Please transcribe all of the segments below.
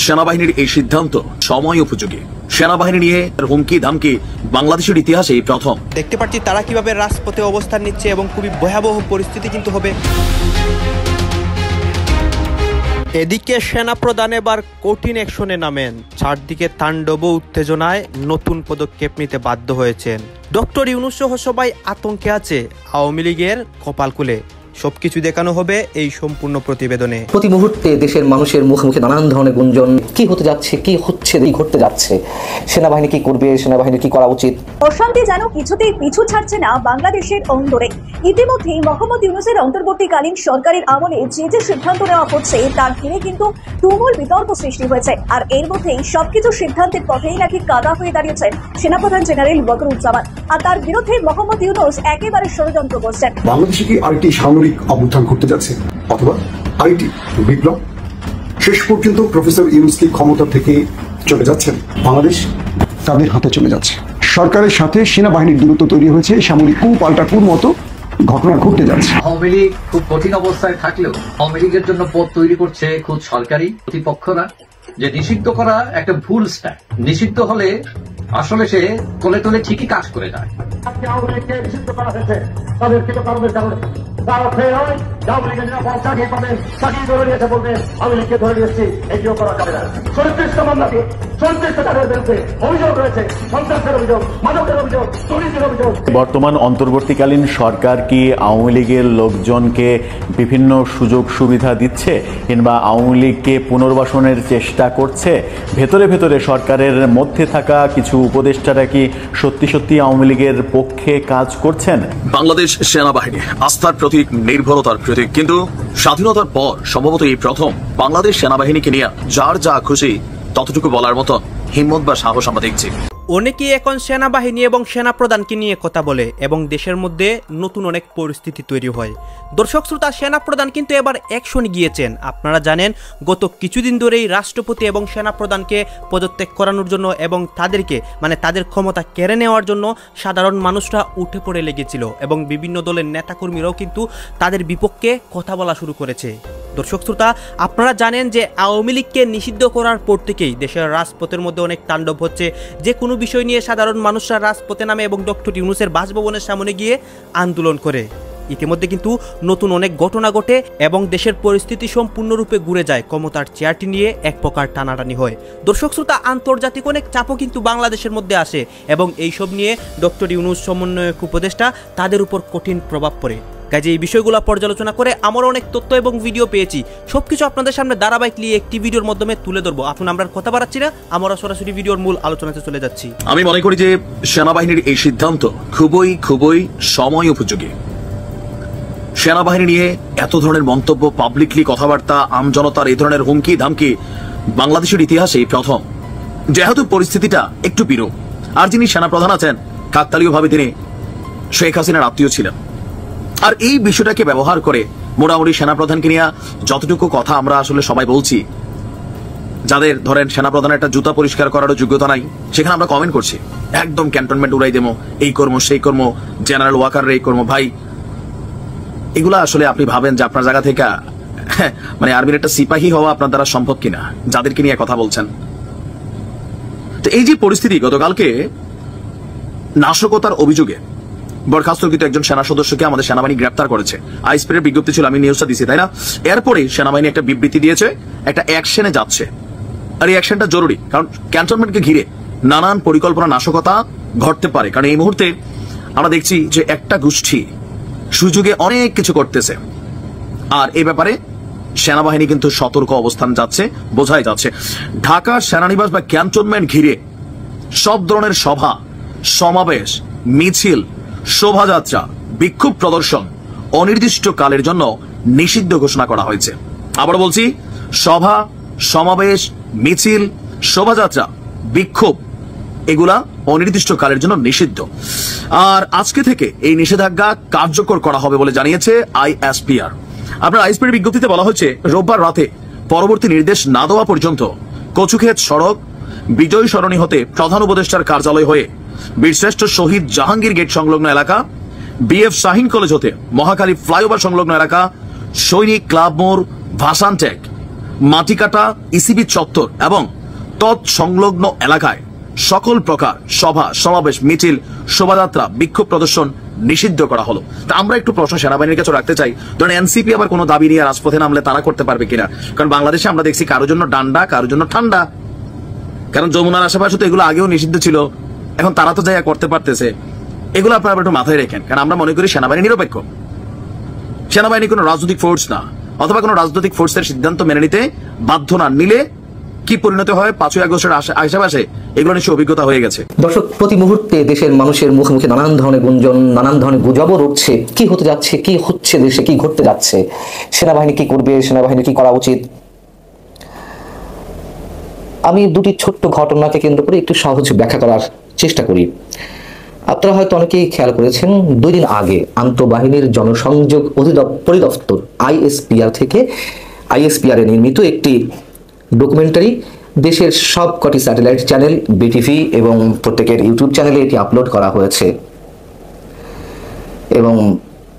সেনাবাহিনীর এই সিদ্ধান্ত সময় উপযোগী। সেনাবাহিনী নিয়ে হুমকি ধামকি বাংলাদেশের ইতিহাসে প্রথম। দেখতে পাচ্ছি তারা কিভাবে রাজপথে অবস্থান নিচ্ছে এবং খুবই ভয়াবহ পরিস্থিতি কিন্তু হবে। এদিকে সেনাপ্রধান এবার কঠিন অ্যাকশনে নামেন। চারদিকে তাণ্ডব উত্তেজনায় নতুন পদক্ষেপ নিতে বাধ্য হয়েছেন। ডক্টর ইউনূস সহ সবাই আতঙ্কে আছে। আওয়ামী লীগের কপাল খুলে সবকিছু দেখানো হবে এই সম্পূর্ণ প্রতিবেদনে। প্রতি মুহূর্তে দেশের মানুষের মুখে মুখে নানান ধরনের গুঞ্জন, কি হতে যাচ্ছে, কি হচ্ছে, কি ঘটতে যাচ্ছে, সেনাবাহিনী কি করবে, সেনাবাহিনী কি করা উচিত। অশান্তি যেন কিছুতেই পিছু ছাড়ছে না বাংলাদেশের অন্দরে। ইতিমধ্যেই মোহাম্মদ ইউনূসের অন্তর্বর্তীকালীন সরকারের আমলে যে সিদ্ধান্ত নেওয়া হচ্ছে তার ঘিরে কিন্তু তুমুল বিতর্ক সৃষ্টি হয়েছে। আর এর মধ্যেই সবকিছু সিদ্ধান্তের পথেই নাকি কাদা হয়ে দাঁড়িয়েছেন সেনাপ্রধান জেনারেল ওয়াকারুজ্জামান। আর তার বিরুদ্ধে মোহাম্মদ ইউনূস একেবারে ষড়যন্ত্র করছেন। বাংলাদেশে কি আরেকটি সামরিক অভ্যুত্থান করতে যাচ্ছে, অথবা আরেকটি বিপ্লব? শেষ পর্যন্ত প্রফেসর ইউনূস কি ক্ষমতা থেকে চলে যাচ্ছেন? বাংলাদেশ তাদের হাতে চলে যাচ্ছে। সরকারের সাথে সেনাবাহিনীর দূরত্ব তৈরি হয়েছে, সামরিক কূপ পাল্টা কূপ মতো ঘটনা ঘটতে যাচ্ছে। আওয়ামী লীগ খুব কঠিন অবস্থায় থাকলেও আওয়ামী লীগের জন্য পথ তৈরি করছে খুব সরকারি প্রতিপক্ষরা। যে নিষিদ্ধ করা একটা ভুল স্ট্যাপ, নিষিদ্ধ হলে আসলে সে কোলে তোলে ঠিকই কাজ করে যায়। আওয়ামী লীগকে নিষিদ্ধ করা হয়েছে তাদের কৃতকর্মের কারণে। তারা ফের হয় আওয়ামী লীগের নিরাপদ চাকরি পাবেন, চাকরি ধরে নিয়েছে বলবে আওয়ামী লীগকে ধরে নিয়েছি, এটিও করা যাবে না। 34টা মামলাতে 34টা তাদের বিরুদ্ধে অভিযোগ রয়েছে, সন্ত্রাসের অভিযোগ, মাদকের অভিযোগ, দুর্নীতির অভিযোগ। বর্তমান অন্তর্বর্তীকালীন সরকার কি আওয়ামী লীগের লোকজনকে বিভিন্ন সুযোগ সুবিধা দিচ্ছে, কিংবা আওয়ামী লীগকে পুনর্বাসনের চেষ্টা করছে? ভেতরে ভেতরে সরকারের মধ্যে থাকা কিছু উপদেষ্টারা কি সত্যি সত্যি আওয়ামী লীগের পক্ষে কাজ করছেন? বাংলাদেশ সেনাবাহিনী আস্থার প্রতীক, নির্ভরতার প্রতীক, কিন্তু স্বাধীনতার পর সম্ভবত এই প্রথম বাংলাদেশ সেনাবাহিনীকে নিয়ে যার যা খুশি ততটুকু বলার মতো হিম্মত বা সাহস আমরা দেখছি। অনেকেই এখন সেনাবাহিনী এবং সেনাপ্রধানকে নিয়ে কথা বলে এবং দেশের মধ্যে নতুন অনেক পরিস্থিতি তৈরি হয়। দর্শক শ্রোতা, সেনাপ্রধান কিন্তু এবার অ্যাকশনে গিয়েছেন। আপনারা জানেন গত কিছুদিন ধরেই রাষ্ট্রপতি এবং সেনাপ্রধানকে পদত্যাগ করানোর জন্য এবং তাদেরকে তাদের ক্ষমতা কেড়ে নেওয়ার জন্য সাধারণ মানুষরা উঠে পড়ে লেগেছিল এবং বিভিন্ন দলের নেতাকর্মীরাও কিন্তু তাদের বিপক্ষে কথা বলা শুরু করেছে। দর্শক শ্রোতা, আপনারা জানেন যে আওয়ামী লীগকে নিষিদ্ধ করার পর থেকেই দেশের রাজপথের মধ্যে অনেক তাণ্ডব হচ্ছে। যে কোনো বিষয় নিয়ে সাধারণ মানুষরা রাজপথে নামে এবং ডক্টর ইউনূসের বাসভবনের সামনে গিয়ে আন্দোলন করে। ইতিমধ্যে কিন্তু নতুন অনেক ঘটনা ঘটে এবং দেশের পরিস্থিতি সম্পূর্ণরূপে ঘুরে যায়। ক্ষমতার চেয়ারটি নিয়ে এক প্রকার টানাটানি হয়। দর্শক শ্রোতা, আন্তর্জাতিক অনেক চাপও কিন্তু বাংলাদেশের মধ্যে আসে এবং এইসব নিয়ে ডক্টর ইউনূস সমন্বয়ক উপদেষ্টা তাদের উপর কঠিন প্রভাব পড়ে। কাজে এই বিষয়গুলো পর্যালোচনা করে আমরা অনেক তথ্য এবং ভিডিও পেয়েছি। সবকিছু আপনাদের সামনে ধারাবাহিকলি একটি ভিডিওর মাধ্যমে তুলে ধরবো। এখন আমরা কথা বাড়াচ্ছি না, আমরা সরাসরি ভিডিওর মূল আলোচনাতে চলে যাচ্ছি। আমি মনে করি যে সেনাবাহিনীর এই সিদ্ধান্ত খুবই খুবই সময় উপযোগী। সেনাবাহিনী নিয়ে এত ধরনের মন্তব্য, পাবলিকলি কথাবার্তা, আমজনতার এই ধরনের হুমকি ধামকি বাংলাদেশের ইতিহাসে প্রথম। যেহেতু পরিস্থিতিটা একটু বিরূপ, আর যিনি সেনাপ্রধান আছেন কাকতালীয়ভাবে তিনি শেখ হাসিনার আত্মীয় ছিলেন, আর এই বিষয়টাকে ব্যবহার করে মোটামুটি সেনাপ্রধানকে নিয়ে যতটুকু কথা আমরা আসলে সবাই বলছি, যাদের ধরেন সেনাপ্রধানের একটা জুতা পরিষ্কার করারও যোগ্যতা নাই, সেখানে আমরা কমেন্ট করছি একদম ক্যান্টনমেন্ট উড়াই দেবো, এই কর্ম সেই কর্ম, জেনারেল ওয়াকারের এই কর্ম। ভাই, এগুলা আসলে আপনি ভাবেন যে আপনার জায়গা থেকে আর্মির একটা সিপাহী হওয়া আপনার দ্বারা সম্ভব কিনা, যাদেরকে নিয়ে কথা বলছেন। তো এই যে পরিস্থিতি, গতকালকে নাশকতার অভিযোগে বরখাস্তকৃত একজন সেনা সদস্যকে আমাদের সেনাবাহিনী গ্রেপ্তার করেছে। আইসপির বিজ্ঞপ্তি ছিল, আমি নিউজটা দিছি, তাই না? এরপরে সেনাবাহিনী একটা বিবৃতি দিয়েছে, একটা অ্যাকশনে যাচ্ছে। আর এই অ্যাকশনটা জরুরি, কারণ ক্যান্টনমেন্টকে ঘিরে নানান পরিকল্পনা, নাশকতা ঘটতে পারে। কারণ এই মুহূর্তে আমরা দেখছি যে একটা গোষ্ঠী সুযোগে অনেক কিছু করতেছে, আর এই ব্যাপারে সেনাবাহিনী কিন্তু সতর্ক অবস্থান যাচ্ছে, বোঝাই যাচ্ছে। ঢাকা সেনানিবাস বা ক্যান্টনমেন্ট ঘিরে সব ধরনের সভা সমাবেশ, মিছিল, শোভাযাত্রা, বিক্ষোভ প্রদর্শন অনির্দিষ্টকালের জন্য নিষিদ্ধ ঘোষণা করা হয়েছে। আবার বলছি, সভা সমাবেশ, মিছিল, শোভাযাত্রা, বিক্ষোভ এগুলা অনির্দিষ্টকালের জন্য নিষিদ্ধ। আর আজকে থেকে এই নিষেধাজ্ঞা কার্যকর করা হবে বলে জানিয়েছে আইএসপিআর। আপনার আইএসপিআর বিজ্ঞপ্তিতে বলা হচ্ছে, রোববার রাতে পরবর্তী নির্দেশ না দেওয়া পর্যন্ত কচুক্ষেত সড়ক, বিজয় সরণি হতে প্রধান উপদেষ্টার কার্যালয় হয়ে বীরশ্রেষ্ঠ শহীদ জাহাঙ্গীর গেট সংলগ্ন এলাকা, বিএফ শাহিন কলেজ হতে মহাখালী ফ্লাইওভার সংলগ্ন এলাকা, সৈনিক ক্লাব মোড়, ভাসানটেক, মাটি কাটা ইসিবি চত্বর এবং তৎসংলগ্ন এলাকায় সকল প্রকার সভা সমাবেশ মিছিল শোভাযাত্রা বিক্ষোভ প্রদর্শন নিষিদ্ধ করা হলো। তা আমরা একটু প্রশ্ন সেনাবাহিনীর কাছে রাখতে চাই, ধরেন এনসিপি আবার কোনো দাবি নিয়ে রাজপথে নামলে তারা করতে পারবে কিনা? কারণ বাংলাদেশে আমরা দেখছি কারোর জন্য ডান্ডা কারোর জন্য ঠান্ডা। কারণ যমুনার আশেপাশে তো এগুলো আগেও নিষিদ্ধ ছিল, এখন তারা তো যাইয়া করতে পারতেছে। এগুলো আপনারা একটু মাথায় রেখেন, কারণ আমরা মনে করি সেনাবাহিনী নিরপেক্ষ। সেনাবাহিনী কোনো রাজনৈতিক ফোর্স না, অথবা কোনো রাজনৈতিক ফোর্সের সিদ্ধান্ত মেনে নিতে বাধ্য না। নিলে কি পরিণত হয় 5ই আগস্টের আশেপাশে এগুলো নিশ্চয় অভিজ্ঞতা হয়ে গেছে। দর্শক, প্রতি মুহূর্তে দেশের মানুষের মুখে মুখে নানান ধরনের গুঞ্জন, নানান ধরনের গুজবও উঠছে। কি হতে যাচ্ছে, কি হচ্ছে দেশে, কি ঘটতে যাচ্ছে, সেনাবাহিনী কি করবে, সেনাবাহিনী কি করা উচিত। আমি দুটি ছোট্ট ঘটনাকে কেন্দ্র করে একটু সহজ ব্যাখ্যা করার চেষ্টা করি। আপনারা হয়তো অনেকেই খেয়াল করেছেন, 2 দিন আগে আন্তঃবাহিনীর জনসংযোগ পরিদপ্তর আইএসপিআর থেকে আইএসপিআর এ নির্মিত একটি ডকুমেন্টারি দেশের সবকটি স্যাটেলাইট চ্যানেল, বিটিভি এবং প্রত্যেকের ইউটিউব চ্যানেলে এটি আপলোড করা হয়েছে এবং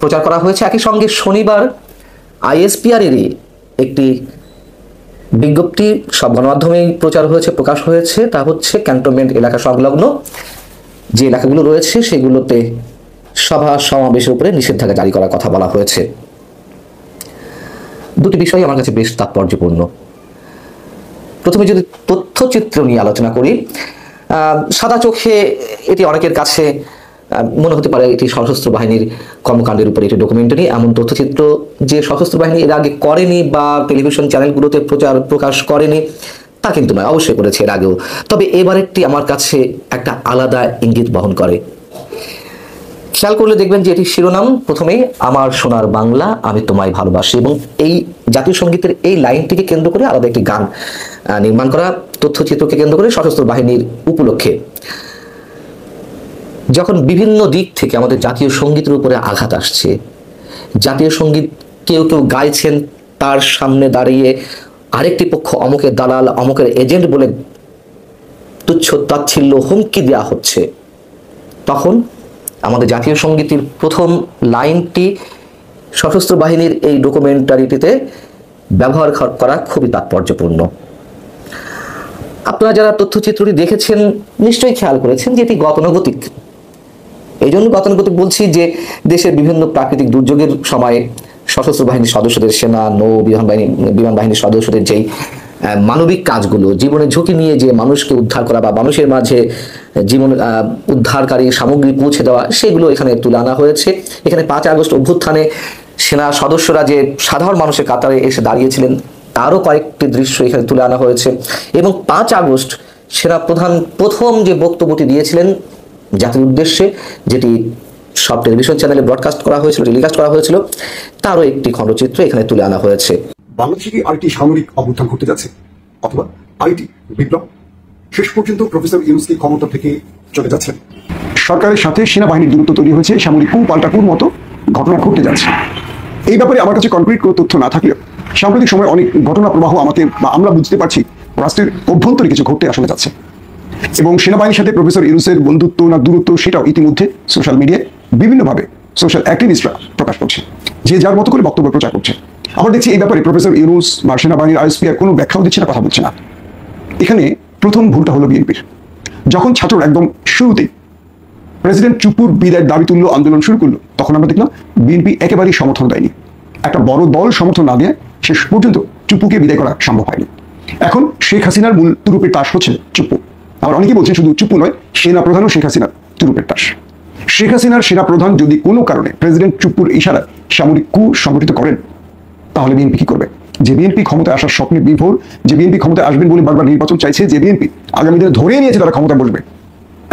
প্রচার করা হয়েছে। একই সঙ্গে শনিবার আইএসপিআর এরই একটি বিজ্ঞপ্তি সব গণমাধ্যমেই প্রকাশ হয়েছে। তা হচ্ছে ক্যান্টনমেন্ট এলাকা সংলগ্ন যে এলাকাগুলো রয়েছে সেগুলোতে সভা সমাবেশের উপরে নিষেধাজ্ঞা জারি করার কথা বলা হয়েছে। দুটি বিষয় আমার কাছে বেশ তাৎপর্যপূর্ণ। প্রথমে যদি তথ্যচিত্র নিয়ে আলোচনা করি, সাদা চোখে এটি অনেকের কাছে মনে হতে পারে এটি সশস্ত্র বাহিনীর কর্মকাণ্ডের উপরে একটি ডকুমেন্টারি। এমন তথ্যচিত্র যে সশস্ত্র বাহিনী এর আগে করেনি বা টেলিভিশন চ্যানেলগুলোতে প্রকাশ করেনি তা কিন্তু নয়, অবশ্যই করেছে এর আগেও। তবে এবারেরটি আমার কাছে একটা আলাদা ইঙ্গিত বহন করে। খেয়াল করলে দেখবেন যে এটি শিরোনাম প্রথমেই আমার সোনার বাংলা আমি তোমায় ভালোবাসি, এবং এই জাতীয় সঙ্গীতের এই লাইনটিকে কেন্দ্র করে আলাদা একটি গান নির্মাণ করা, তথ্যচিত্রকে কেন্দ্র করে সশস্ত্র বাহিনীর উপলক্ষে। যখন বিভিন্ন দিক থেকে আমাদের জাতীয় সঙ্গীতের উপরে আঘাত আসছে, জাতীয় সঙ্গীত কেউ কেউ গাইছেন, তার সামনে দাঁড়িয়ে আরেকটি পক্ষ অমুকের দালাল অমুকের এজেন্ট বলে তুচ্ছ তাচ্ছিল্য হুমকি দেওয়া হচ্ছে, তখন আমাদের জাতীয় সঙ্গীতের প্রথম লাইনটি সশস্ত্র বাহিনীর এই ডকুমেন্টারিটিতে ব্যবহার করা খুবই তাৎপর্যপূর্ণ। আপনারা যারা তথ্যচিত্রটি দেখেছেন নিশ্চয়ই খেয়াল করেছেন যে এটি গতানুগতিক। এই জন্য গতানুগতিক বলছি যে দেশের বিভিন্ন প্রাকৃতিক দুর্যোগের সময় সশস্ত্র বাহিনীর সদস্যদের, সেনা, নৌ বিমান বাহিনীর সদস্যদের যেই মানবিক কাজগুলো, জীবনের ঝুঁকি নিয়ে যে মানুষকে উদ্ধার করা বা মানুষের মাঝে জীবন উদ্ধারকারী সামগ্রী পৌঁছে দেওয়া, সেগুলো এখানে তুলে আনা হয়েছে। এখানে 5 আগস্ট অভ্যুত্থানে সেনা সদস্যরা যে সাধারণ মানুষের কাতারে এসে দাঁড়িয়েছিলেন তারও কয়েকটি দৃশ্য এখানে তুলে আনা হয়েছে। এবং 5 আগস্ট সেনা প্রধান প্রথম যে বক্তব্যটি দিয়েছিলেন জাতির উদ্দেশ্যে, যেটি সব টেলিভিশন চ্যানেলে টেলিকাস্ট করা হয়েছিল, তারও একটি খণ্ডচিত্র এখানে তুলে আনা হয়েছে। বাংলাদেশে কি আরেকটি সামরিক অভ্যুত্থান ঘটতে যাচ্ছে, অথবা আরেকটি বিপ্লব? শেষ পর্যন্ত প্রফেসর ইউনূস কি ক্ষমতা থেকে চলে যাচ্ছেন? সরকারের সাথে সেনাবাহিনীর দূরত্ব তৈরি হয়েছে, সামরিক কূ পাল্টা কূর মতো ঘটনা ঘটতে যাচ্ছে। এই ব্যাপারে আমার কাছে কনক্রিট কোনো তথ্য না থাকলেও সাম্প্রতিক সময় অনেক ঘটনা প্রবাহ আমরা বুঝতে পারছি রাষ্ট্রের অভ্যন্তরে কিছু ঘটতে আসলে যাচ্ছে। এবং সেনাবাহিনীর সাথে প্রফেসর ইউনূসের বন্ধুত্ব না দূরত্ব, সেটাও ইতিমধ্যে সোশ্যাল মিডিয়ায় বিভিন্নভাবে সোশ্যাল অ্যাক্টিভিস্টরা প্রকাশ করছে, যে যার মতো করে বক্তব্য প্রচার করছে। আমরা দেখছি এই ব্যাপারে প্রফেসর ইউনূস বা সেনাবাহিনীর আইএসপিআর কোনো ব্যাখ্যাও দিচ্ছে না, কথা বলছে না। এখানে প্রথম ভুলটা হলো বিএনপির। যখন ছাত্ররা একদম শুরুতেই প্রেসিডেন্ট চুপুর বিদায়ের দাবি তুললো, আন্দোলন শুরু করলো, তখন আমরা দেখলাম বিএনপি একেবারেই সমর্থন দেয়নি। একটা বড় দল সমর্থন না দিয়ে শেষ পর্যন্ত চুপুকে বিদায় করা সম্ভব হয়নি। এখন শেখ হাসিনার মূল তুরুপের তাস হচ্ছে চুপু। আবার অনেকেই বলছেন শুধু চুপু নয়, সেনা প্রধানও শেখ হাসিনার তুরুপের তাস। শেখ হাসিনার সেনা প্রধান যদি কোনো কারণে প্রেসিডেন্ট চুপুর ইশারায় সামরিক কূ সংগঠিত করেন, তাহলে বিএনপি কি করবে? যে বিএনপি ক্ষমতায় আসার স্বপ্নে বিভোর, যে বিএনপি ক্ষমতায় আসবেন বলে বারবার নির্বাচন চাইছে, যে বিএনপি আগামী দিনে ধরে নিয়েছে তারা ক্ষমতা বসবে,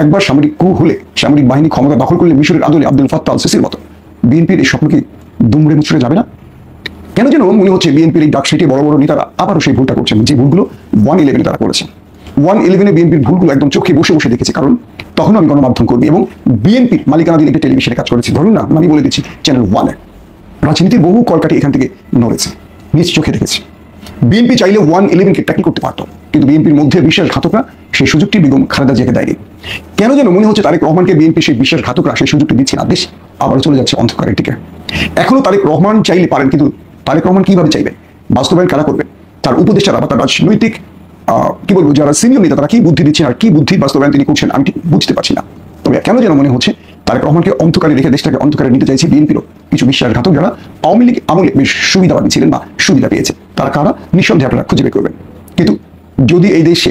একবার সামরিক কূ হলে, সামরিক বাহিনী ক্ষমতা দখল করলে মিশরের আদলে আব্দুল ফাত্তাহ আল সিসির মতো, বিএনপির এই স্বপ্ন কি দুমড়ে মুচড়ে যাবে না? কেন যেন মনে হচ্ছে বিএনপির এই ডাকশিটে বড় বড় নেতারা আবারও সেই ভুলটা করছেন, যে ভুলগুলো 1/11 তারা করেছেন। 1/11 বিএনপির ভুলগুলো একদম চোখে বসে বসে দেখেছি, কারণ তখন আমি গণমাধ্যম কর্মী এবং বিএনপির মালিকানাধীন একটি টেলিভিশনে কাজ করেছি। ধরুন না, আমি বলে দিচ্ছি চ্যানেল 1 এ রাজনীতির বহু কলকাঠি এখান থেকে নড়েছে, নিজ চোখে দেখেছি। বিএনপি চাইলে 1/11কে ট্যাকল করতে পারত, কিন্তু বিএনপির মধ্যে বিশ্বাসঘাতকরা সেই সুযোগটি বেগম খালেদা জিয়াকে দেয়নি। কেন যেন মনে হচ্ছে তারেক রহমানকে বিএনপি সেই বিশ্বাসঘাতকরা সেই সুযোগটি দিচ্ছে না, দেশ আবার চলে যাচ্ছে অন্ধকারের দিকে। এখনো তারেক রহমান চাইলে পারেন, কিন্তু তারেক রহমান কিভাবে চাইবেন, বাস্তবায়ন কারা করবেন? তার উপদেষ্টারা বা তার রাজনৈতিক কি বলবো যারা সিনিয়র নেতা তারা কি বুদ্ধি দিচ্ছেন আর কি বুদ্ধির বাস্তবায়ন তিনি করছেন আমি ঠিক বুঝতে পারছি না। তবে কেন যেন মনে হচ্ছে তারেক রহমানকে অন্ধকারে রেখে দেশটাকে অন্ধকারে নিতে চাইছে বিএনপিরও কিছু বিশ্বাসঘাতক যারা আওয়ামী লীগ আমলে বেশ সুবিধাবাদী ছিলেন বা সুবিধা পেয়েছে। তারা কারা নিঃসন্দেহে আপনারা খুঁজে বের করবেন। কিন্তু যদি এই দেশে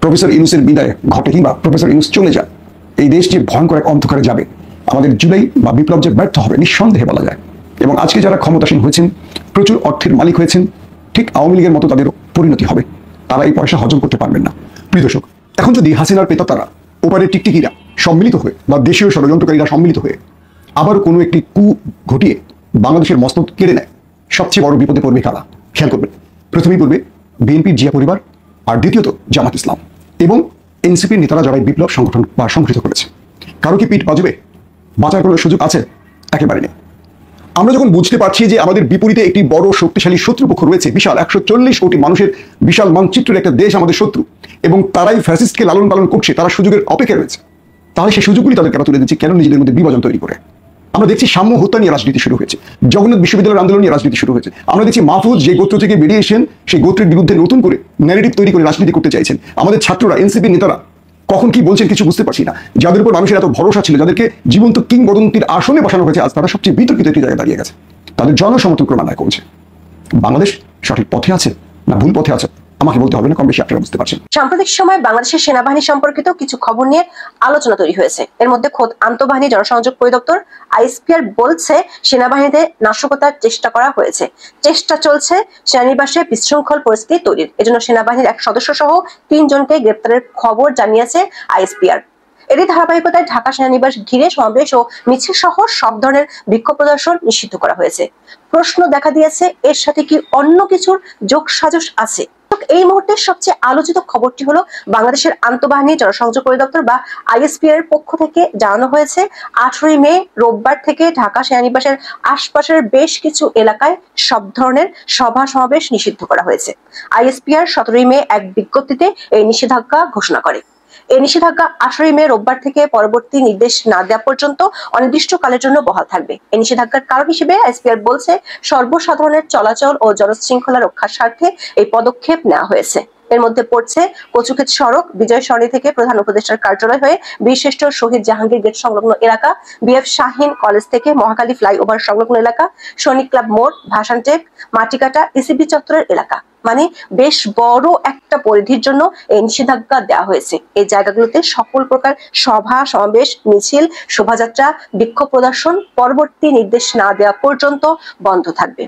প্রফেসর ইউনূসের বিদায় ঘটে কিংবা প্রফেসর ইউনূস চলে যায়, এই দেশ যে ভয়ঙ্কর এক অন্ধকারে যাবে, আমাদের জুলাই বা বিপ্লব যে ব্যর্থ হবে নিঃসন্দেহে বলা যায়। এবং আজকে যারা ক্ষমতাসীন হয়েছেন, প্রচুর অর্থের মালিক হয়েছেন, ঠিক আওয়ামী লীগের মতো তাদের পরিণতি হবে। তারা এই পয়সা হজম করতে পারবেন না। প্রিয় দর্শক, এখন যদি হাসিনার পেতারা, ওপারের টিকটিকিরা সম্মিলিত হয়ে বা দেশীয় ষড়যন্ত্রকারীরা সম্মিলিত হয়ে আবার কোনো একটি কু ঘটিয়ে বাংলাদেশের মস্তক কেড়ে নেয়, সবচেয়ে বড় বিপদে পড়বে কারা? খেয়াল করবেন। প্রথমেই পড়বে বিএনপির জিয়া পরিবার, আর দ্বিতীয়ত জামাত ইসলাম এবং এনসিপির নেতারা যারা বিপ্লব সংগঠন বা সংগঠিত করেছে। কারো কি পিঠ বাজবে? বাঁচার কোনো সুযোগ আছে? একেবারে নেই। আমরা যখন বুঝতে পারছি যে আমাদের বিপরীতে একটি বড় শক্তিশালী শত্রুপক্ষ রয়েছে, বিশাল 140 কোটি মানুষের বিশাল মানচিত্রের একটা দেশ আমাদের শত্রু, এবং তারাই ফ্যাসিস্টকে লালন পালন করছে, তারা সুযোগের অপেক্ষায় রয়েছে, তাহলে সেই সুযোগগুলি তাদের কেন তুলে দিচ্ছে? কেন নিজেদের মধ্যে বিভাজন তৈরি করে? আমরা দেখছি সাম্য হত্যা নিয়ে রাজনীতি শুরু হয়েছে, জগন্নাথ বিশ্ববিদ্যালয়ের আন্দোলন নিয়ে রাজনীতি শুরু হয়েছে। আমরা দেখছি মাহফুজ যে গোত্র থেকে বেরিয়ে এসেছেন সেই গোত্রের বিরুদ্ধে নতুন করে ন্যারেটিভ তৈরি করে রাজনীতি করতে চাইছেন। আমাদের ছাত্ররা, এনসিপি নেতারা কখন কি বলছেন কিছু বুঝতে পারছি না। যাদের উপর মানুষের এত ভরসা ছিল, যাদেরকে জীবন্ত কিংবদন্তির আসনে বসানো হয়েছে, আজ তারা সবচেয়ে বিতর্কিত একটি জায়গায় দাঁড়িয়ে গেছে। তাদের জনসমর্থন ক্রমান্বয়ে কমছে। বাংলাদেশ সঠিক পথে আছে না ভুল পথে আছে আমাকে বলতে হবে না, কম বেশি আপনারা বুঝতে পারছেন। সাম্প্রতিক সময় বাংলাদেশের সেনাবাহিনী সম্পর্কিত কিছু খবর নিয়ে আলোচনা তৈরি হয়েছে। এর মধ্যে খোদ আন্তঃবাহিনী জনসংযোগ পরিদপ্তর আইএসপিআর বলছে সেনাবাহিনীতে নাশকতার চেষ্টা করা হয়েছে, চেষ্টা চলছে সেনানিবাসে বিশৃঙ্খল পরিস্থিতি তৈরির। এজন্য সেনাবাহিনীর এক সদস্য সহ 3 জনকে গ্রেপ্তারের খবর জানিয়েছে আইএসপিআর। এরই ধারাবাহিকতায় ঢাকা সেনানিবাস ঘিরে সমাবেশ ও মিছিল সহ সব ধরনের বিক্ষোভ প্রদর্শন নিষিদ্ধ করা হয়েছে। প্রশ্ন দেখা দিয়েছে, এর সাথে কি অন্য কিছুর যোগসাজশ আছে? এই মুহূর্তের সবচেয়ে আলোচিত খবরটি হলো বাংলাদেশের আন্তঃবাহিনী জনসংযোগ পরিদপ্তর বা আইএসপিআর পক্ষ থেকে জানানো হয়েছে 18 মে রোববার থেকে ঢাকা সেনানিবাসের আশপাশের বেশ কিছু এলাকায় সব ধরনের সভা সমাবেশ নিষিদ্ধ করা হয়েছে। আইএসপিআর 17 মে এক বিজ্ঞপ্তিতে এই নিষেধাজ্ঞা ঘোষণা করে। এই নিষেধাজ্ঞা 18 মে রোববার থেকে পরবর্তী নির্দেশ না দেওয়া পর্যন্ত অনির্দিষ্টকালের জন্য বহাল থাকবে। এই নিষেধাজ্ঞার কারণ হিসেবে আইএসপিআর বলছে সর্বসাধারণের চলাচল ও জনশৃঙ্খলা রক্ষার স্বার্থে এই পদক্ষেপ নেওয়া হয়েছে। এর মধ্যে পড়ছে কচুক্ষেত সড়ক, বিজয় সরণি থেকে প্রধান উপদেষ্টার কার্যালয় হয়ে বীরশ্রেষ্ঠ শহীদ জাহাঙ্গীর গেট সংলগ্ন এলাকা, বিএফ শাহীন কলেজ থেকে মহাখালী ফ্লাইওভার সংলগ্ন এলাকা, সৈনিক ক্লাব মোড়, ভাসান টেক, মাটিকাটা, ইসিবি চত্বরের এলাকা। মানে বেশ বড় একটা পরিধির জন্য এই নিষেধাজ্ঞা দেওয়া হয়েছে। এই জায়গাগুলোতে সকল প্রকার সভা সমাবেশ, মিছিল, শোভাযাত্রা, বিক্ষোভ প্রদর্শন পরবর্তী নির্দেশ না দেওয়া পর্যন্ত বন্ধ থাকবে।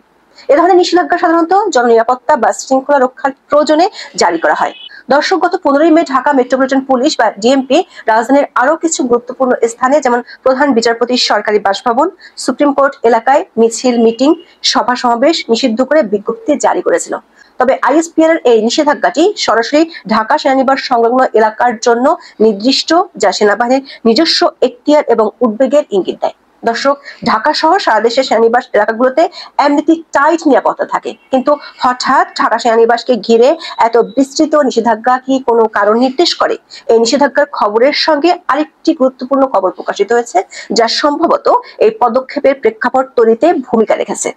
এ ধরনের নিষেধাজ্ঞা সাধারণত জননিরাপত্তা বা শৃঙ্খলা রক্ষার প্রয়োজনে জারি করা হয়। দর্শক, গত 15 মে ঢাকা মেট্রোপলিটন পুলিশ বা ডিএমপি রাজধানীর আরো কিছু গুরুত্বপূর্ণ স্থানে যেমন প্রধান বিচারপতির সরকারি বাসভবন, সুপ্রিম কোর্ট এলাকায় মিছিল, মিটিং, সভা সমাবেশ নিষিদ্ধ করে বিজ্ঞপ্তি জারি করেছিল। তবে আইএসপিআর এর এই নিষেধাজ্ঞাটি সরাসরি ঢাকা সেনানিবাস সংলগ্ন এলাকার জন্য নির্দিষ্ট, যা সেনাবাহিনীর নিজস্ব এখতিয়ার এবং উদ্বেগের ইঙ্গিত দেয়। দর্শক, ঢাকা সহ সারা দেশের সেনানিবাস এলাকাগুলোতে এমনিতে টাইট নিরাপত্তা থাকে, কিন্তু হঠাৎ ঢাকা সেনানিবাসকে ঘিরে এত বিস্তৃত নিষেধাজ্ঞা কি কোনো কারণ নির্দেশ করে? এই নিষেধাজ্ঞার খবরের সঙ্গে আরেকটি গুরুত্বপূর্ণ খবর প্রকাশিত হয়েছে, যা সম্ভবত এই পদক্ষেপের প্রেক্ষাপট তৈরিতে ভূমিকা রেখেছে।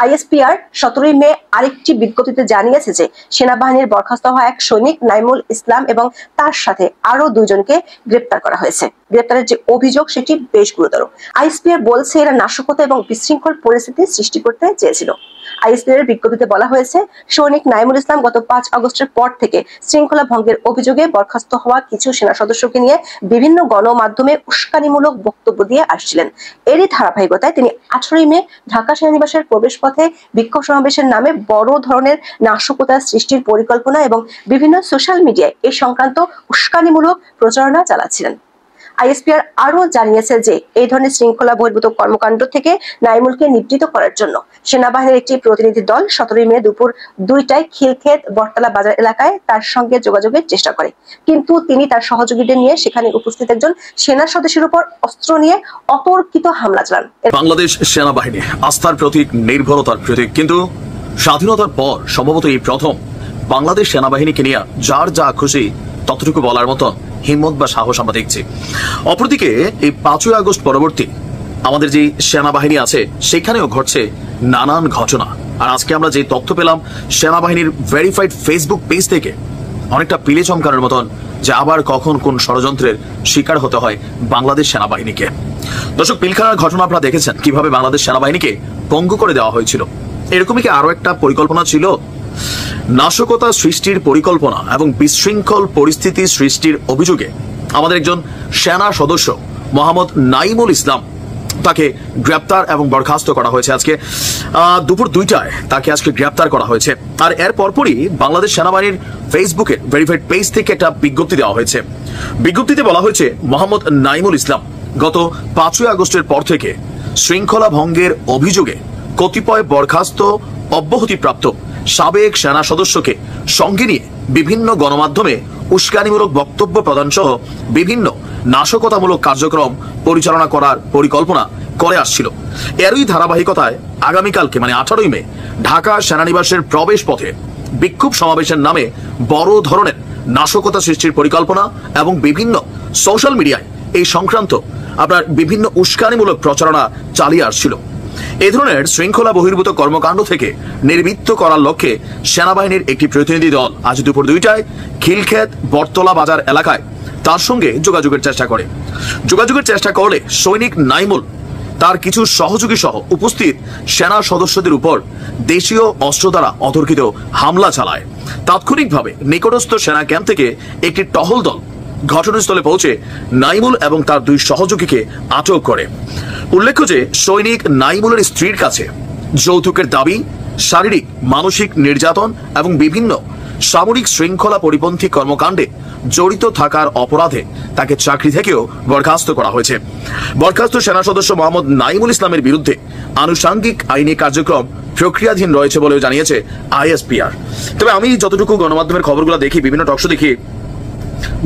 আইএসপিআর 17 মে আরেকটি বিজ্ঞপ্তিতে জানিয়েছে যে সেনাবাহিনীর বরখাস্ত হওয়া এক সৈনিক নাইমুল ইসলাম এবং তার সাথে আরো 2 জনকে গ্রেপ্তার করা হয়েছে। গ্রেপ্তারের যে অভিযোগ সেটি বেশ গুরুতর। আইএসপিআর বলছে এরা নাশকতা এবং বিশৃঙ্খল পরিস্থিতি সৃষ্টি করতে চেয়েছিল। আইএসপিআর এর বিজ্ঞপ্তিতে বলা হয়েছে, সৈনিক নাইমুল ইসলাম গত 5 আগস্টের পর থেকে শৃঙ্খলা ভঙ্গের অভিযোগে বরখাস্ত হওয়া কিছু সেনা সদস্যকে নিয়ে বিভিন্ন গণমাধ্যমে উস্কানিমূলক বক্তব্য দিয়ে আসছিলেন। এরই ধারাবাহিকতায় তিনি 18 মে ঢাকা সেনানিবাসের প্রবেশপথে বিক্ষোভ সমাবেশের নামে বড় ধরনের নাশকতা সৃষ্টির পরিকল্পনা এবং বিভিন্ন সোশ্যাল মিডিয়ায় এই সংক্রান্ত উস্কানিমূলক প্রচারণা চালাচ্ছিলেন। আইএসপিআর আরো জানিয়েছে যে এই ধরনের শৃঙ্খলা বহির্ভূত কর্মকাণ্ড থেকে নাইমুলকে নিবৃত্ত করার জন্য সেনাবাহিনীর একটি প্রতিনিধি দল 17 মে দুপুর 2টায় খিলক্ষেত বটতলা বাজার এলাকায় তার সঙ্গে যোগাযোগের চেষ্টা করে, কিন্তু তিনি তার সহযোগীদের নিয়ে সেখানে উপস্থিত একজন সেনা সদস্যের উপর অস্ত্র নিয়ে অতর্কিত হামলা চালান। বাংলাদেশ সেনাবাহিনী আস্থার প্রতীক, নির্ভরতার প্রতীক, কিন্তু স্বাধীনতার পর সম্ভবত এই প্রথম বাংলাদেশ সেনাবাহিনীকে নিয়ে যার যা খুশি ততটুকু বলার মতো হিম্মত বা সাহস আমরা দেখছি। অপরদিকে এই 5ই আগস্ট পরবর্তী আমাদের যে সেনাবাহিনী আছে সেখানেও ঘটছে নানান ঘটনা। আর আজকে আমরা যে তথ্য পেলাম সেনাবাহিনীর ভেরিফাইড ফেসবুক পেজ থেকে, অনেকটা পিলে চমকানোর মতন যে আবার কখন কোন ষড়যন্ত্রের শিকার হতে হয় বাংলাদেশ সেনাবাহিনীকে। দর্শক, পিলখানার ঘটনা আপনারা দেখেছেন কিভাবে বাংলাদেশ সেনাবাহিনীকে পঙ্গু করে দেওয়া হয়েছিল। এরকমই কি আরো একটা পরিকল্পনা ছিল? নাশকতা সৃষ্টির পরিকল্পনা এবং বিশৃঙ্খল পরিস্থিতি সৃষ্টির অভিযোগে আমাদের একজন সেনা সদস্য মোহাম্মদ নাইমুল ইসলাম, তাকে গ্রেপ্তার এবং বরখাস্ত করা হয়েছে। আজকে দুপুর 2টায় তাকে আজকে গ্রেপ্তার করা হয়েছে। আর এর পরপরই বাংলাদেশ সেনাবাহিনীর ফেসবুকে ভেরিফাইড পেজ থেকে একটা বিজ্ঞপ্তি দেওয়া হয়েছে। বিজ্ঞপ্তিতে বলা হয়েছে মোহাম্মদ নাইমুল ইসলাম গত 5ই আগস্টের পর থেকে শৃঙ্খলা ভঙ্গের অভিযোগে কতিপয় বরখাস্ত অব্যাহতিপ্রাপ্ত সাবেক সেনা সদস্যকে সঙ্গে নিয়ে বিভিন্ন গণমাধ্যমে উস্কানিমূলক বক্তব্য প্রদান সহ বিভিন্ন নাশকতামূলক কার্যক্রম পরিচালনা করার পরিকল্পনা করে আসছিল। এরই ধারাবাহিকতায় আগামীকালকে মানে 18ই মে ঢাকা সেনানিবাসের প্রবেশ পথে বিক্ষোভ সমাবেশের নামে বড় ধরনের নাশকতা সৃষ্টির পরিকল্পনা এবং বিভিন্ন সোশ্যাল মিডিয়ায় এই সংক্রান্ত আপনার বিভিন্ন উস্কানিমূলক প্রচারণা চালিয়ে আসছিল। এই ধরনের শৃঙ্খলা বহির্ভূত কর্মকাণ্ড থেকে নির্বৃত্ত করার লক্ষ্যে সেনাবাহিনীর একটি প্রতিনিধি দল আজ দুপুর 2টায় খিলক্ষেত বটতলা বাজার এলাকায় তার সঙ্গে যোগাযোগের চেষ্টা করলে সৈনিক নাইমুল তার কিছু সহযোগী সহ উপস্থিত সেনা সদস্যদের উপর দেশীয় অস্ত্র দ্বারা অতর্কিত হামলা চালায়। তাৎক্ষণিকভাবে নিকটস্থ সেনা ক্যাম্প থেকে একটি টহল দল ঘটনাস্থলে পৌঁছে নাইমুল এবং তার 2 সহযোগীকে আটক করে। উল্লেখ্য যে সৈনিক নাইমুলের স্ত্রীর কাছে যৌতুকের দাবি, শারীরিক মানসিক নির্যাতন এবং বিভিন্ন সামরিক শৃঙ্খলা পরিপন্থী কর্মকাণ্ডে জড়িত থাকার অপরাধে তাকে চাকরি থেকেও বরখাস্ত করা হয়েছে। বরখাস্ত সেনা সদস্য মোহাম্মদ নাইমুল ইসলামের বিরুদ্ধে আনুষাঙ্গিক আইনি কার্যক্রম প্রক্রিয়াধীন রয়েছে বলেও জানিয়েছে আইএসপিআর। তবে আমি যতটুকু গণমাধ্যমের খবরগুলো দেখি, বিভিন্ন টকশো দেখি,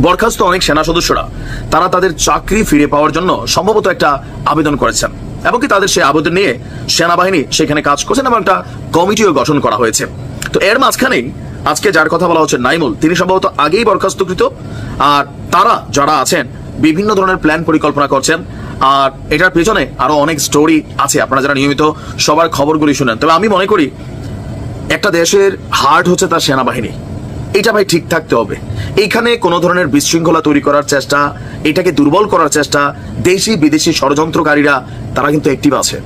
বরখাস্ত অনেক সেনা সদস্যরা তারা তাদের চাকরি ফিরে পাওয়ার জন্য সম্ভবত একটা আবেদন করেছেন এবং কি তাদের সেই আবেদন নিয়ে সেনাবাহিনী সেখানে কাজ করছেন এবং একটা কমিটিও গঠন করা হয়েছে। তো এর মাঝখানেই আজকে যার কথা বলা হচ্ছে নাইমুল, তিনি সম্ভবত আগেই বরখাস্তকৃত, আর তারা যারা আছেন বিভিন্ন ধরনের প্ল্যান পরিকল্পনা করছেন। আর এটার পেছনে আরো অনেক স্টোরি আছে, আপনারা যারা নিয়মিত সবার খবরগুলি শুনেন। তবে আমি মনে করি একটা দেশের হার্ট হচ্ছে তার সেনাবাহিনী, এটা ভাই ঠিক থাকতে হবে। এইখানে কোনো ধরনের বিশৃঙ্খলা তৈরি করার চেষ্টা, এটাকে দুর্বল করার চেষ্টা, দেশি বিদেশি ষড়যন্ত্রকারীরা তারা কিন্তু অ্যাক্টিভ আছে।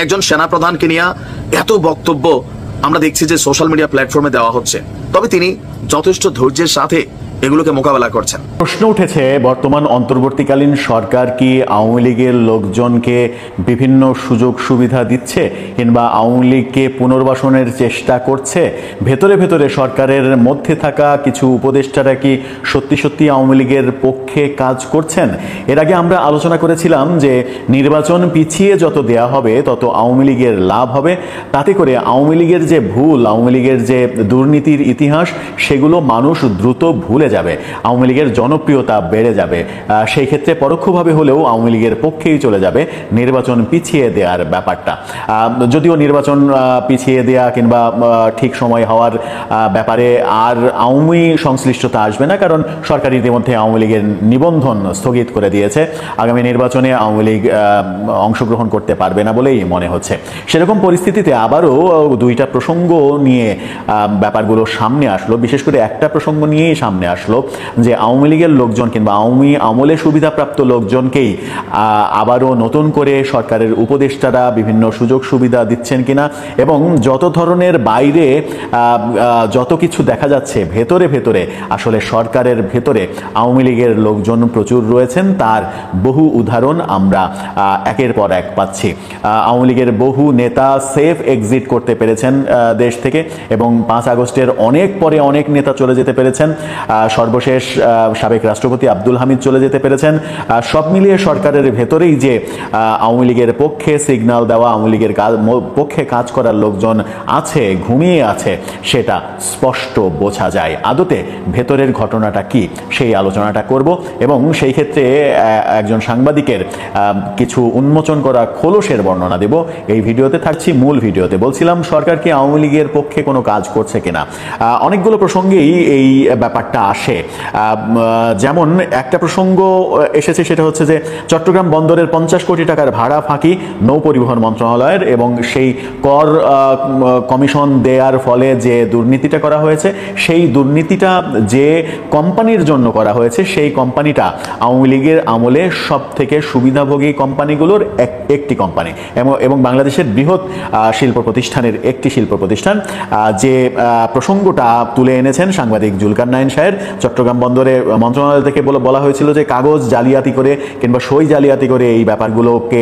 একজন সেনাপ্রধানকে নিয়ে এত বক্তব্য আমরা দেখছি যে সোশ্যাল মিডিয়া প্ল্যাটফর্মে দেওয়া হচ্ছে, তবে তিনি যথেষ্ট ধৈর্যের সাথে এগুলোকে মোকাবেলা করছেন। প্রশ্ন উঠেছে, বর্তমান অন্তর্বর্তীকালীন সরকার কি আওয়ামী লীগের লোকজনকে বিভিন্ন সুযোগ সুবিধা দিচ্ছে কিংবা আওয়ামী লীগকে পুনর্বাসনের চেষ্টা করছে? ভেতরে ভেতরে সরকারের মধ্যে থাকা কিছু উপদেষ্টারা কি সত্যি সত্যি আওয়ামী লীগের পক্ষে কাজ করছেন? এর আগে আমরা আলোচনা করেছিলাম যে নির্বাচন পিছিয়ে যত দেয়া হবে তত আওয়ামী লীগের লাভ হবে, তাতে করে আওয়ামী লীগের যে ভুল, আওয়ামী লীগের যে দুর্নীতির ইতিহাস, সেগুলো মানুষ দ্রুত ভুলে যাবে, আওয়ামী লীগের জনপ্রিয়তা বেড়ে যাবে। সেই ক্ষেত্রে পরোক্ষভাবে হলেও আওয়ামী লীগের পক্ষেই চলে যাবে নির্বাচন পিছিয়ে দেওয়ার ব্যাপারটা। যদিও নির্বাচন পিছিয়ে দেয়া কিংবা ঠিক সময় হওয়ার ব্যাপারে আর আওয়ামী সংশ্লিষ্টতা আসবে না, কারণ সরকার ইতিমধ্যে আওয়ামী লীগের নিবন্ধন স্থগিত করে দিয়েছে। আগামী নির্বাচনে আওয়ামী লীগ অংশগ্রহণ করতে পারবে না বলেই মনে হচ্ছে। সেরকম পরিস্থিতিতে আবারও 2টা প্রসঙ্গ নিয়ে ব্যাপারগুলো সামনে আসলো। বিশেষ করে একটা প্রসঙ্গ নিয়েই সামনে আসলো যে আওয়ামী লীগের লোকজন কিংবা আওয়ামী আমলে সুবিধাপ্রাপ্ত লোকজনকেই আবারও নতুন করে সরকারের উপদেষ্টারা বিভিন্ন সুযোগ সুবিধা দিচ্ছেন কিনা, এবং যত ধরনের বাইরে যত কিছু দেখা যাচ্ছে, ভেতরে ভেতরে আসলে সরকারের ভেতরে আওয়ামী লীগের লোকজন প্রচুর রয়েছেন, তার বহু উদাহরণ আমরা একের পর এক পাচ্ছি। আওয়ামী লীগের বহু নেতা সেফ এক্সিট করতে পেরেছেন দেশ থেকে, এবং 5 আগস্টের অনেক পরে অনেক নেতা চলে যেতে পেরেছেন। সর্বশেষ সাবেক রাষ্ট্রপতি আব্দুল হামিদ চলে যেতে পেরেছেন। সব মিলিয়ে সরকারের ভেতরেই যে আওয়ামী লীগের পক্ষে সিগন্যাল দেওয়া, আওয়ামী লীগের পক্ষে কাজ করার লোকজন আছে, ঘুমিয়ে আছে, সেটা স্পষ্ট বোঝা যায়। আদতে ভেতরের ঘটনাটা কি, সেই আলোচনাটা করব, এবং সেই ক্ষেত্রে একজন সাংবাদিকের কিছু উন্মোচন করা খোলসের বর্ণনা দেব এই ভিডিওতে। থাকছি মূল ভিডিওতে। বলছিলাম সরকার কি আওয়ামী লীগের পক্ষে কোনো কাজ করছে কিনা। অনেকগুলো প্রসঙ্গেই এই ব্যাপারটা আসে। আসে। যেমন একটা প্রসঙ্গ এসেছে, সেটা হচ্ছে যে চট্টগ্রাম বন্দরের 50 কোটি টাকার ভাড়া ফাঁকি নৌ পরিবহন মন্ত্রণালয়ের, এবং সেই কর কমিশন দেওয়ার ফলে যে দুর্নীতিটা করা হয়েছে, সেই দুর্নীতিটা যে কোম্পানির জন্য করা হয়েছে, সেই কোম্পানিটা আওয়ামী লীগের আমলে সব থেকে সুবিধাভোগী কোম্পানিগুলোর একটি কোম্পানি, এবং বাংলাদেশের বৃহৎ শিল্প প্রতিষ্ঠানের একটি শিল্প প্রতিষ্ঠান। যে প্রসঙ্গটা তুলে এনেছেন সাংবাদিক জুলকার নাইন সাহেব, চট্টগ্রাম বন্দরে মন্ত্রণালয় থেকে বলা হয়েছিল যে কাগজ জালিয়াতি করে কিংবা সই জালিয়াতি করে এই ব্যাপারগুলোকে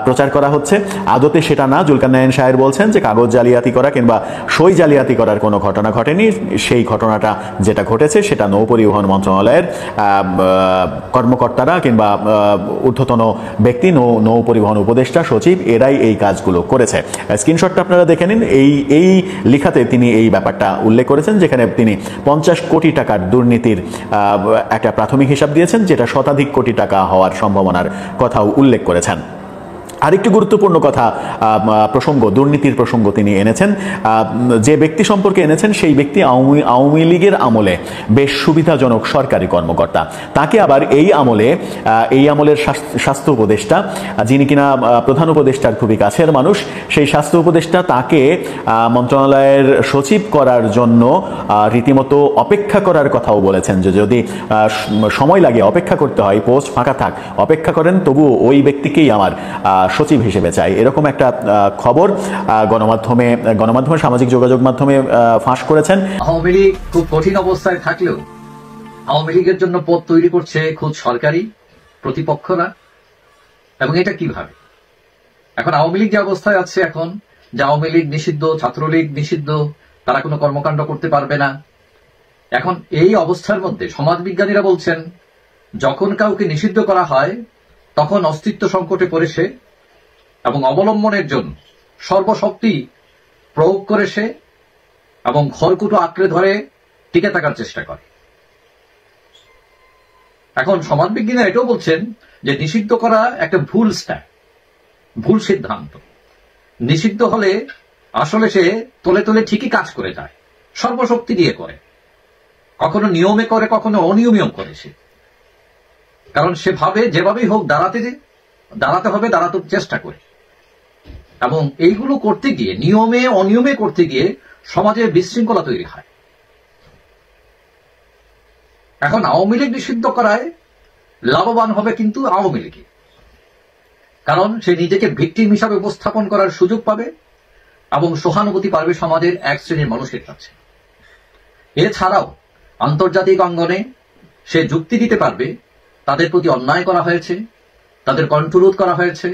প্রচার করা হচ্ছে। আদতে সেটা না। জুলকার নাইন সাহেব বলছেন যে কাগজ জালিয়াতি করা কিংবা সই জালিয়াতি করার কোনো ঘটনা ঘটেনি। সেই ঘটনাটা যেটা ঘটেছে সেটা নৌ পরিবহন মন্ত্রণালয়ের কর্মকর্তারা কিংবা ঊর্ধ্বতন ব্যক্তি, নৌ পরিবহন উপদেষ্টা, সচিব, এরাই এই কাজগুলো করেছে। স্ক্রিনশটটা আপনারা দেখে নিন। এই লেখাতে তিনি এই ব্যাপারটা উল্লেখ করেছেন, যেখানে তিনি 50 কোটি টাকার দুর্নীতির একটা প্রাথমিক হিসাব দিয়েছেন, যেটা শতাধিক কোটি টাকা হওয়ার সম্ভাবনার কথাও উল্লেখ করেছেন। আরেকটি গুরুত্বপূর্ণ কথা, প্রসঙ্গ, দুর্নীতির প্রসঙ্গ তিনি এনেছেন। যে ব্যক্তি সম্পর্কে এনেছেন সেই ব্যক্তি আওয়ামী লীগের আমলে বেশ সুবিধাজনক সরকারি কর্মকর্তা। তাকে আবার এই আমলের স্বাস্থ্য উপদেষ্টা, যিনি কিনা প্রধান উপদেষ্টার খুবই কাছের মানুষ, সেই স্বাস্থ্য উপদেষ্টা তাকে মন্ত্রণালয়ের সচিব করার জন্য রীতিমতো অপেক্ষা করার কথাও বলেছেন, যে যদি সময় লাগে, অপেক্ষা করতে হয়, পোস্ট ফাঁকা থাক, অপেক্ষা করেন, তবুও ওই ব্যক্তিকেই আমার সচিব হিসেবে চাই। এরকম একটা খবর গণমাধ্যমে সামাজিক যোগাযোগ মাধ্যমে ফাঁস করেছেন। আওয়ামী লীগ খুব কঠিন অবস্থায় থাকলেও আওয়ামী লীগের জন্য পথ তৈরি করছে খুব সরকারি প্রতিপক্ষরা। এবং এটা কিভাবে? এখন আওয়ামী লীগ যে অবস্থায় আছে, এখন যে আওয়ামী লীগ নিষিদ্ধ, ছাত্রলীগ নিষিদ্ধ, তারা কোনো কর্মকাণ্ড করতে পারবে না। এখন এই অবস্থার মধ্যে সমাজবিজ্ঞানীরা বলছেন, যখন কাউকে নিষিদ্ধ করা হয় তখন অস্তিত্ব সংকটে পড়ে সে, এবং অবলম্বনের জন্য সর্বশক্তি প্রয়োগ করে সে, এবং খড়কুটো আঁকড়ে ধরে টিকে থাকার চেষ্টা করে। এখন সমাজবিজ্ঞানীরা এটাও বলছেন যে নিষিদ্ধ করা একটা ভুল স্ট্যান্ড, ভুল সিদ্ধান্ত। নিষিদ্ধ হলে আসলে সে তলে তলে ঠিকই কাজ করে যায়, সর্বশক্তি দিয়ে করে, কখনো নিয়মে করে, কখনো অনিয়মেও করে সে। কারণ সে ভাবে যেভাবেই হোক দাঁড়াতে হবে, দাঁড়াতে চেষ্টা করে। এবং এইগুলো করতে গিয়ে, নিয়মে অনিয়মে করতে গিয়ে সমাজে বিশৃঙ্খলা তৈরি হয়। এখন আওয়ামী লীগ নিষিদ্ধ করায় লাভবান হবে কিন্তু আওয়ামী লীগ, কারণ সে নিজেকে ভিকটিম হিসাবে উপস্থাপন করার সুযোগ পাবে এবং সহানুভূতি পাবে সমাজের এক শ্রেণীর মানুষের কাছে। এছাড়াও আন্তর্জাতিক অঙ্গনে সে যুক্তি দিতে পারবে তাদের প্রতি অন্যায় করা হয়েছে, তাদের কণ্ঠরোধ করা হয়েছে,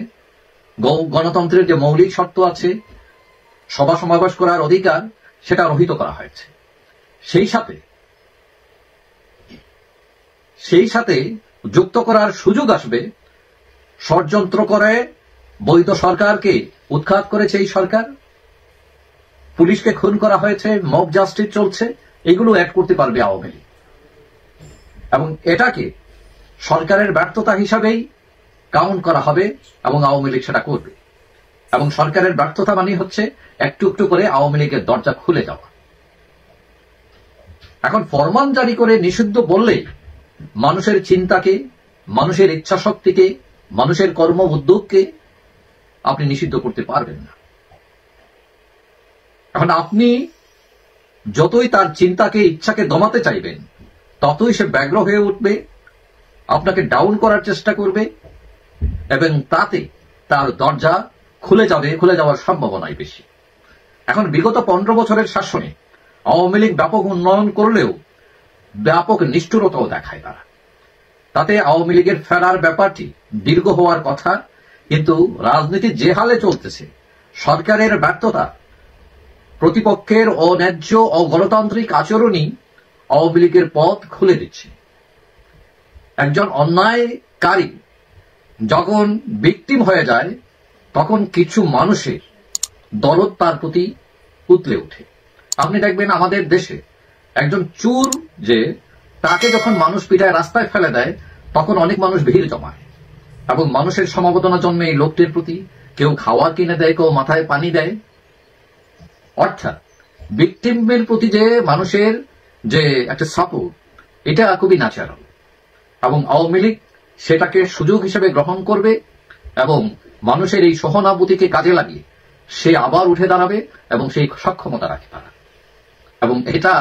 গণতন্ত্রের যে মৌলিক শর্ত আছে, সভা সমাবেশ করার অধিকার, সেটা রহিত করা হয়েছে। সেই সাথে যুক্ত করার সুযোগ আসবে ষড়যন্ত্র করে বৈধ সরকারকে উৎখাত করেছে এই সরকার, পুলিশকে খুন করা হয়েছে, মব জাস্টিস চলছে, এগুলো অ্যাড করতে পারবে আওয়ামী লীগ। এবং এটাকে সরকারের ব্যর্থতা হিসাবেই কাউন্ট করা হবে এবং আওয়ামী লীগ সেটা করবে। এবং সরকারের ব্যর্থতা মানে হচ্ছে একটু একটু করে আওয়ামী লীগের দরজা খুলে যাওয়া। এখন ফরমান জারি করে নিষিদ্ধ বললেই মানুষের চিন্তাকে, মানুষের ইচ্ছা শক্তিকে, মানুষের কর্ম উদ্যোগকে আপনি নিষিদ্ধ করতে পারবেন না। এখন আপনি যতই তার চিন্তাকে, ইচ্ছাকে দমাতে চাইবেন, ততই সে ব্যগ্র হয়ে উঠবে, আপনাকে ডাউন করার চেষ্টা করবে, এবং তাতে তার দরজা খুলে যাওয়ার সম্ভাবনাই বেশি। এখন বিগত 15 বছরের শাসনে আওয়ামী লীগ ব্যাপক উন্নয়ন করলেও ব্যাপক নিষ্ঠুরতাও দেখায় তারা। তাতে আওয়ামী লীগের ফেরার ব্যাপারটি দীর্ঘ হওয়ার কথা, কিন্তু রাজনীতি যে হালে চলতেছে, সরকারের ব্যর্থতা, প্রতিপক্ষের অন্যায্য ও গণতান্ত্রিক আচরণই আওয়ামী লীগের পথ খুলে দিচ্ছে। একজন অন্যায়কারী যখন ভিকটিম হয়ে যায়, তখন কিছু মানুষের দরদ তার প্রতি উতলে ওঠে। আপনি দেখবেন আমাদের দেশে একজন চোর যে, তাকে যখন মানুষ পিটায় রাস্তায় ফেলে দেয়, তখন অনেক মানুষ ভিড় জমায় এবং মানুষের সমবেদনা জন্মে এই লোকটির প্রতি। কেউ খাওয়া কিনে দেয়, কেউ মাথায় পানি দেয়। অর্থাৎ ভিকটিমের প্রতি যে মানুষের যে একটা সাপোর্ট, এটা খুবই ন্যাচারাল, এবং আওয়ামী লীগ সেটাকে সুযোগ হিসেবে গ্রহণ করবে এবং মানুষের এই সহানুভূতিকে কাজে লাগিয়ে সে আবার উঠে দাঁড়াবে এবং সেই সক্ষমতা রাখে তারা। এবং এটা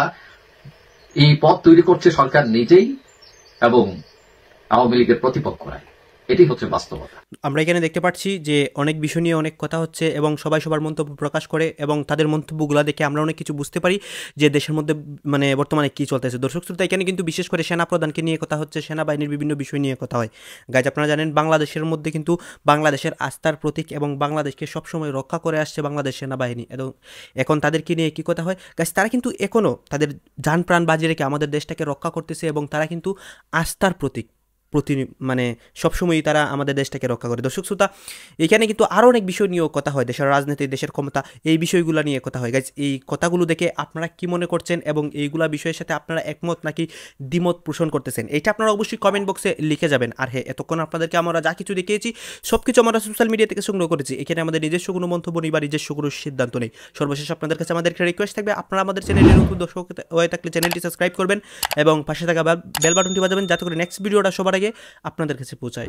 এই পথ তৈরি করছে সরকার নিজেই এবং আওয়ামী লীগের প্রতিপক্ষরাই। এটি হচ্ছে বাস্তবতা। আমরা এখানে দেখতে পাচ্ছি যে অনেক বিষয় নিয়ে অনেক কথা হচ্ছে এবং সবাই সবার মন্তব্য প্রকাশ করে, এবং তাদের মন্তব্যগুলো দেখে আমরা অনেক কিছু বুঝতে পারি যে দেশের মধ্যে মানে বর্তমানে কী চলতেছে। দর্শক শ্রোতা, এখানে কিন্তু বিশেষ করে সেনাপ্রধানকে নিয়ে কথা হচ্ছে, সেনাবাহিনীর বিভিন্ন বিষয় নিয়ে কথা হয়। গাইজ, আপনারা জানেন বাংলাদেশের মধ্যে কিন্তু বাংলাদেশের আস্থার প্রতীক এবং বাংলাদেশকে সবসময় রক্ষা করে আসছে বাংলাদেশ সেনাবাহিনী, এবং এখন তাদেরকে নিয়ে কী কথা হয় গাইজ, তারা কিন্তু এখনও তাদের জান প্রাণ বাজি রেখে আমাদের দেশটাকে রক্ষা করতেছে এবং তারা কিন্তু আস্থার প্রতীক মানে সবসময়ই তারা আমাদের দেশটাকে রক্ষা করে। দর্শক শ্রোতা, এখানে কিন্তু আরও অনেক বিষয় নিয়েও কথা হয়, দেশের রাজনীতি, দেশের ক্ষমতা, এই বিষয়গুলো নিয়ে কথা হয়। গাইজ, এই কথাগুলো দেখে আপনারা কি মনে করছেন এবং এইগুলা বিষয়ের সাথে আপনারা একমত নাকি দ্বিমত পোষণ করতেছেন, এইটা আপনারা অবশ্যই কমেন্ট বক্সে লিখে যাবেন। আর হ্যাঁ, এতক্ষণ আপনাদেরকে আমরা যা কিছু দেখিয়েছি সব কিছু আমরা সোশ্যাল মিডিয়া থেকে সংগ্রহ করেছি, এখানে আমাদের নিজস্ব কোনো মন্তব্য নেই বা নিজস্ব কোনো সিদ্ধান্ত নেই। সর্বশেষ আপনাদের কাছে আমাদের একটা রিকোয়েস্ট থাকবে, আপনারা আমাদের চ্যানেলের নতুন দর্শক হয়ে থাকলে চ্যানেলটি সাবস্ক্রাইব করবেন এবং পাশে থাকা বেল বাটনটি বাজাবেন, যাতে করে নেক্সট ভিডিওটা সবার আগে আপনাদের কাছে পৌঁছায়।